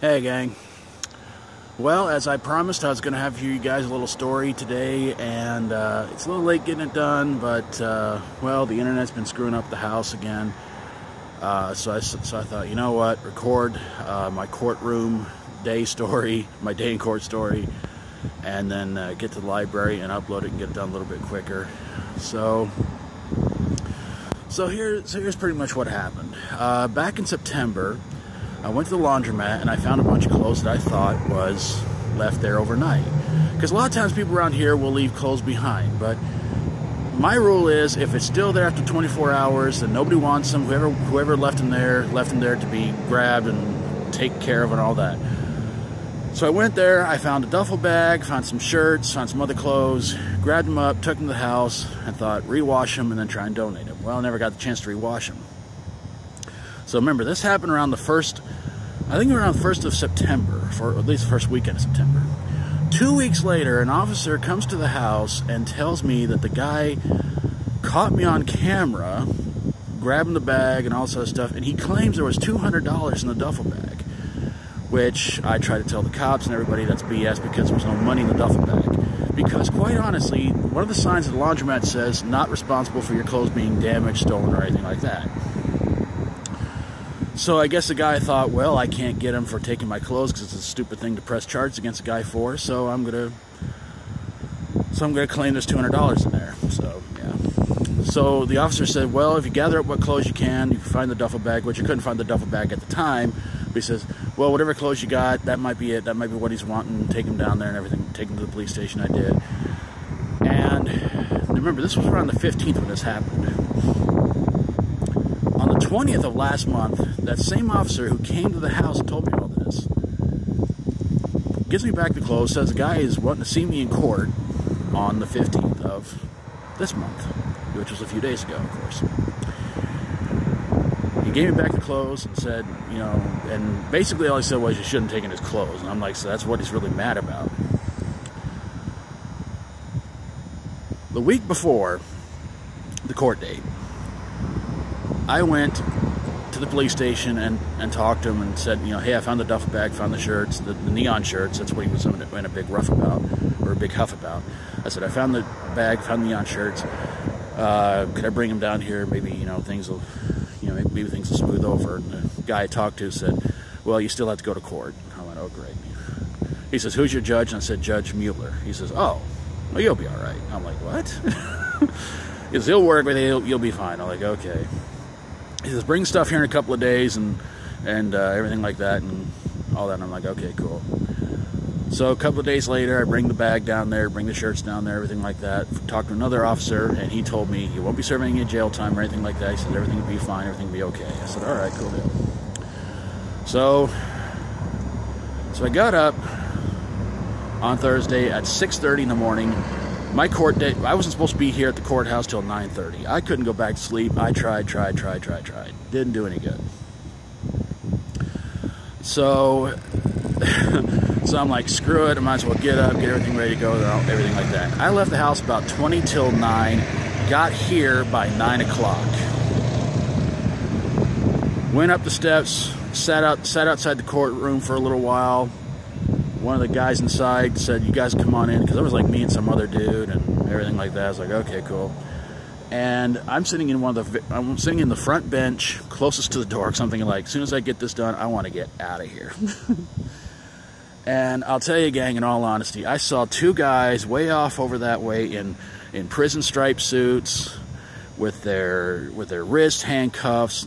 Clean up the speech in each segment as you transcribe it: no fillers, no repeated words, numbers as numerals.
Hey gang. Well, as I promised, I was going to have you guys a little story today, and it's a little late getting it done, but well, the internet's been screwing up the house again. So I thought, you know what, record my courtroom day story, my day in court story, and then get to the library and upload it and get it done a little bit quicker. So here's pretty much what happened. Back in September, I went to the laundromat and I found a bunch of clothes that I thought was left there overnight. Because a lot of times people around here will leave clothes behind, but my rule is if it's still there after 24 hours and nobody wants them, whoever left them there to be grabbed and taken care of and all that. So I went there, I found a duffel bag, found some shirts, found some other clothes, grabbed them up, took them to the house, and thought rewash them and then try and donate them. Well, I never got the chance to rewash them. So remember, this happened around the 1st, I think around the 1st of September, for at least the first weekend of September. 2 weeks later, an officer comes to the house and tells me that the guy caught me on camera, grabbing the bag and all this other stuff, and he claims there was $200 in the duffel bag, which I try to tell the cops and everybody that's BS because there was no money in the duffel bag. Because quite honestly, one of the signs at the laundromat says, not responsible for your clothes being damaged, stolen, or anything like that. So I guess the guy thought, well, I can't get him for taking my clothes because it's a stupid thing to press charges against a guy for. So I'm gonna claim there's $200 in there. So yeah. So the officer said, well, if you gather up what clothes you can find the duffel bag, which you couldn't find the duffel bag at the time. But he says, well, whatever clothes you got, that might be it. That might be what he's wanting. Take him down there and everything. Take him to the police station. I did. And remember, this was around the 15th when this happened. On the 20th of last month, that same officer who came to the house and told me all this gives me back the clothes, says the guy is wanting to see me in court on the 15th of this month, which was a few days ago, of course. He gave me back the clothes and said, you know, and basically all he said was you shouldn't have taken his clothes. And I'm like, so that's what he's really mad about. The week before the court date, I went to the police station and talked to him and said, you know, hey, I found the duffel bag, found the shirts, the neon shirts. That's what he was in a big rough about, or a big huff about. I said, I found the bag, found the neon shirts. Could I bring them down here? Maybe, you know, things will, you know, maybe things will smooth over. And the guy I talked to said, well, you still have to go to court. I went, oh, great. He says, who's your judge? And I said, Judge Mueller. He says, oh, well, you'll be all right. I'm like, what? He says, he'll work with you. You'll be fine. I'm like, okay. He says, bring stuff here in a couple of days and everything like that and all that. And I'm like, okay, cool. So a couple of days later, I bring the bag down there, bring the shirts down there, everything like that. Talked to another officer, and he told me he won't be serving any jail time or anything like that. He said everything will be fine, everything will be okay. I said, all right, cool deal. So I got up on Thursday at 6:30 in the morning. My court date, I wasn't supposed to be here at the courthouse till 9:30. I couldn't go back to sleep. I tried. Didn't do any good. So I'm like, screw it. I might as well get up, get everything ready to go, everything like that. I left the house about 20 till 9. Got here by 9 o'clock. Went up the steps, sat outside the courtroom for a little while. One of the guys inside said, you guys come on in, because it was like me and some other dude and everything like that. I was like, okay, cool. And I'm sitting in I'm sitting in the front bench closest to the door, something like, as soon as I get this done, I want to get out of here. And I'll tell you, gang, in all honesty, I saw two guys way off over that way in prison stripe suits with their wrists handcuffed,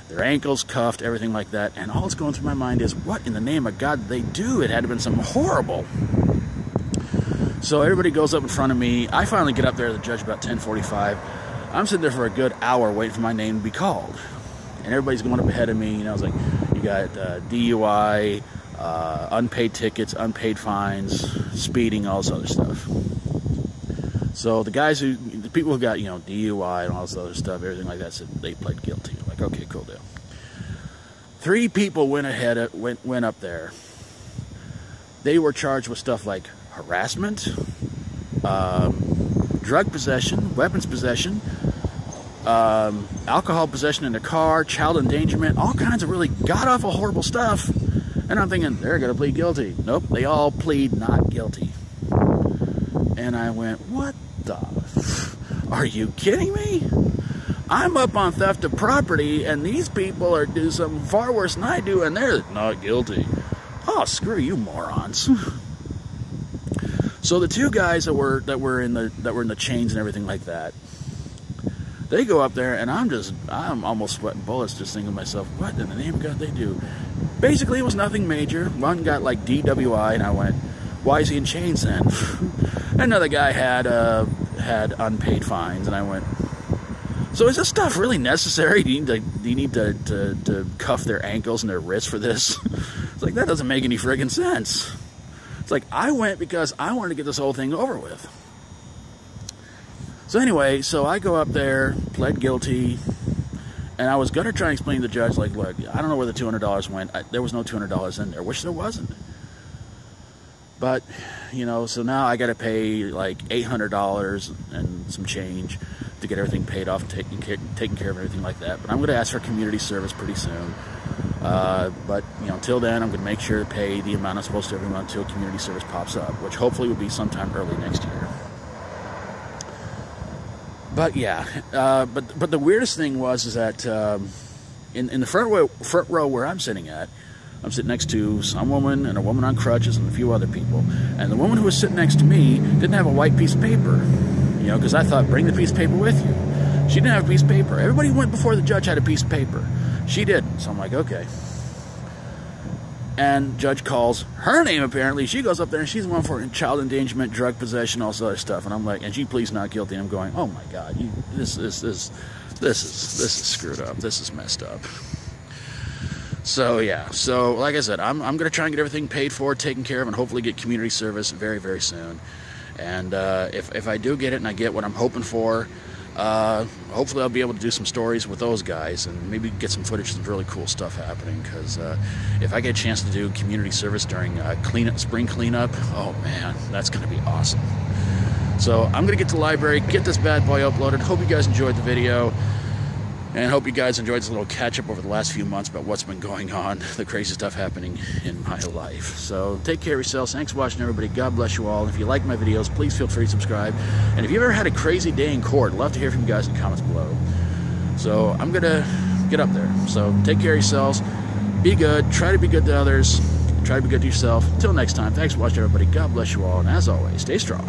their ankles cuffed, everything like that. And all that's going through my mind is, what in the name of God did they do? It had to have been something horrible. So everybody goes up in front of me. I finally get up there to the judge about 10:45. I'm sitting there for a good hour waiting for my name to be called. And everybody's going up ahead of me. You know, it's like, you got DUI, unpaid tickets, unpaid fines, speeding, all this other stuff. So the people who got, you know, DUI and all this other stuff, everything like that, said they pled guilty. I'm like, okay, cool deal. 3 people went up there. They were charged with stuff like harassment, drug possession, weapons possession, alcohol possession in a car, child endangerment, all kinds of really god-awful horrible stuff And I'm thinking, they're going to plead guilty. Nope, they all plead not guilty. And I went, what the? Are you kidding me? I'm up on theft of property, and these people are doing something far worse than I do, and they're not guilty. Oh, screw you, morons. So the two guys that were in the chains and everything like that, they go up there, and I'm almost sweating bullets just thinking to myself, what in the name of God they do? Basically, it was nothing major. One got like DWI, and I went, why is he in chains then? Another guy had unpaid fines, and I went, so is this stuff really necessary? Do you need to cuff their ankles and their wrists for this? It's like, that doesn't make any friggin' sense. It's like, I went because I wanted to get this whole thing over with. So anyway, so I go up there, pled guilty, and I was going to try and explain to the judge, like, look, I don't know where the $200 went. There was no $200 in there, which there wasn't. But, you know, so now I got to pay like $800 and some change to get everything paid off and taking care of everything like that. But I'm going to ask for community service pretty soon. But, you know, until then, I'm going to make sure to pay the amount I'm supposed to every month until community service pops up, which hopefully will be sometime early next year. But yeah, but the weirdest thing is that in the front row where I'm sitting at, I'm sitting next to some woman and a woman on crutches and a few other people. And the woman who was sitting next to me didn't have a white piece of paper, you know, because I thought, bring the piece of paper with you. She didn't have a piece of paper. Everybody who went before the judge had a piece of paper. She didn't. So I'm like, okay. And judge calls her name, apparently. She goes up there, and she's the one for child endangerment, drug possession, all this other stuff. And I'm like, and she pleads not guilty. And I'm going, oh my God, this is screwed up. This is messed up. So yeah, so like I said, I'm going to try and get everything paid for, taken care of, and hopefully get community service very, very soon. And if I do get it and I get what I'm hoping for, hopefully I'll be able to do some stories with those guys and maybe get some footage of some really cool stuff happening. Because if I get a chance to do community service during spring cleanup, oh man, that's going to be awesome. So I'm going to get to the library, get this bad boy uploaded. Hope you guys enjoyed the video. And hope you guys enjoyed this little catch-up over the last few months about what's been going on, the crazy stuff happening in my life. So take care of yourselves. Thanks for watching, everybody. God bless you all. And if you like my videos, please feel free to subscribe. And if you've ever had a crazy day in court, I'd love to hear from you guys in the comments below. So I'm going to get up there. So take care of yourselves. Be good. Try to be good to others. Try to be good to yourself. Until next time, thanks for watching, everybody. God bless you all. And as always, stay strong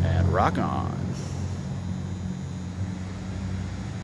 and rock on.